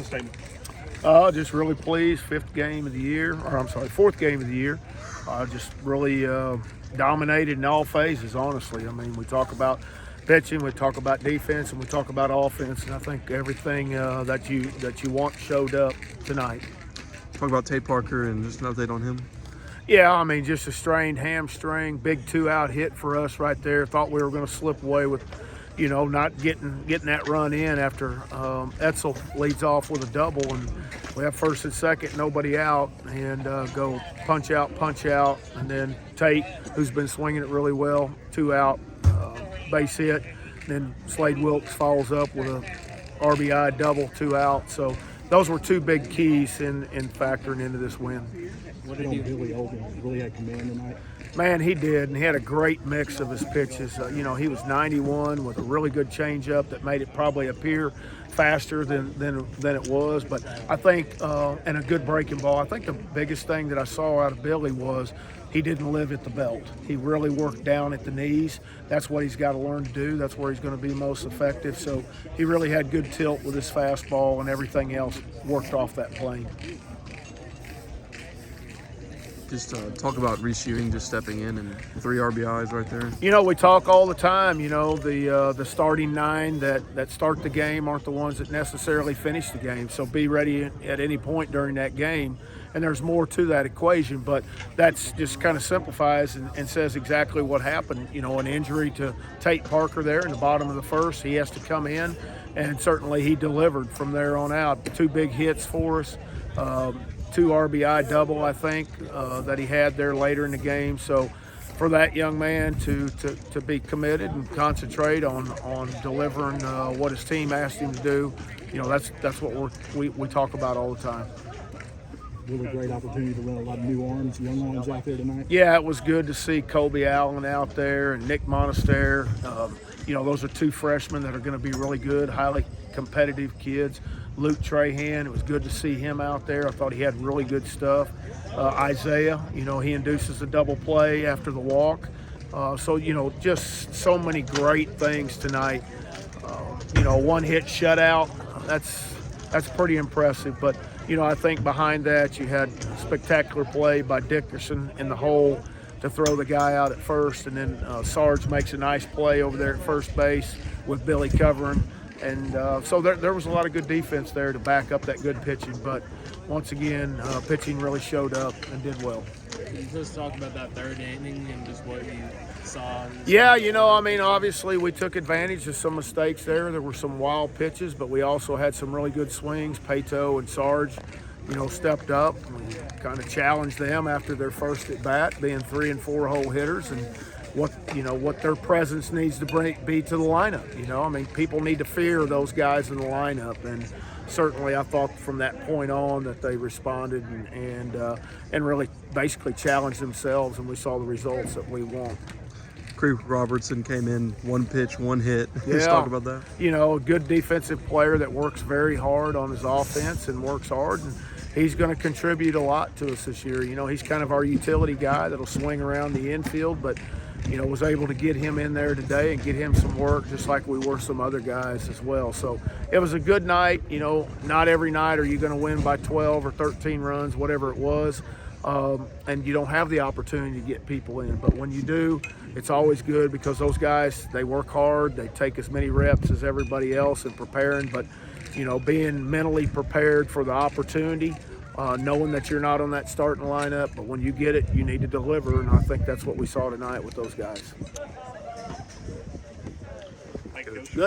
Statement. Just really pleased. Fourth game of the year. Just really dominated in all phases, honestly. I mean, we talk about pitching, we talk about defense, and we talk about offense, and I think everything that you want showed up tonight. Talk about Tate Parker and just an update on him. Yeah, I mean, just a strained hamstring, big 2-out hit for us right there. Thought we were going to slip away with, not getting that run in after Etzel leads off with a double, and we have first and second, nobody out, and go punch out, and then Tate, who's been swinging it really well, 2-out, base hit, and then Slade Wilkes follows up with a RBI double, 2-out. So those were two big keys in factoring into this win. What did Billy Hogan really had command tonight? Man, he did, and he had a great mix of his pitches. He was 91 with a really good changeup that made it probably appear faster than it was. But I think, and a good breaking ball. I think the biggest thing that I saw out of Billy was he didn't live at the belt. He really worked down at the knees. That's what he's got to learn to do. That's where he's going to be most effective. So he really had good tilt with his fastball, and everything else worked off that plane. Just talk about Reese Ewing just stepping in and 3 RBIs right there. We talk all the time, the starting 9 that start the game aren't the ones that necessarily finish the game. So be ready at any point during that game. And there's more to that equation, but that's just kind of simplifies and says exactly what happened. An injury to Tate Parker there in the bottom of the first. He has to come in, and certainly he delivered from there on out. 2 big hits for us. 2 RBI double, I think, that he had there later in the game. So for that young man to be committed and concentrate on delivering what his team asked him to do, that's what we talk about all the time. Really great opportunity to run a lot of new arms, young arms out there tonight. Yeah, it was good to see Kobe Allen out there and Nick Monaster. Those are 2 freshmen that are going to be really good, highly competitive kids. Luke Trahan, it was good to see him out there. I thought he had really good stuff. Isaiah, he induces a double play after the walk. Just so many great things tonight. 1 hit shutout, that's pretty impressive. But, I think behind that you had a spectacular play by Dickerson in the hole to throw the guy out at first, and then Sarge makes a nice play over there at first base with Billy covering. And so there was a lot of good defense there to back up that good pitching. But once again, pitching really showed up and did well. Can you just talk about that third inning and just what you saw? Yeah, obviously we took advantage of some mistakes there. There were some wild pitches, but we also had some really good swings. Pato and Sarge, stepped up. We kind of challenged them after their first at bat, being 3 and 4 hole hitters, and what their presence needs to be to the lineup. People need to fear those guys in the lineup, and certainly I thought from that point on that they responded and really basically challenged themselves, and we saw the results that we want. Creek Robertson came in, 1 pitch, 1 hit. Yeah. Let's talk about that. A good defensive player that works very hard on his offense and works hard, and he's going to contribute a lot to us this year. He's kind of our utility guy that'll swing around the infield, but was able to get him in there today and get him some work, just like we were some other guys as well. So it was a good night. Not every night are you going to win by 12 or 13 runs, whatever it was. And you don't have the opportunity to get people in. But when you do, it's always good because those guys, they work hard. They take as many reps as everybody else in preparing. But, being mentally prepared for the opportunity, knowing that you're not on that starting lineup, but when you get it, you need to deliver, and I think that's what we saw tonight with those guys. Thank you, Coach. Good.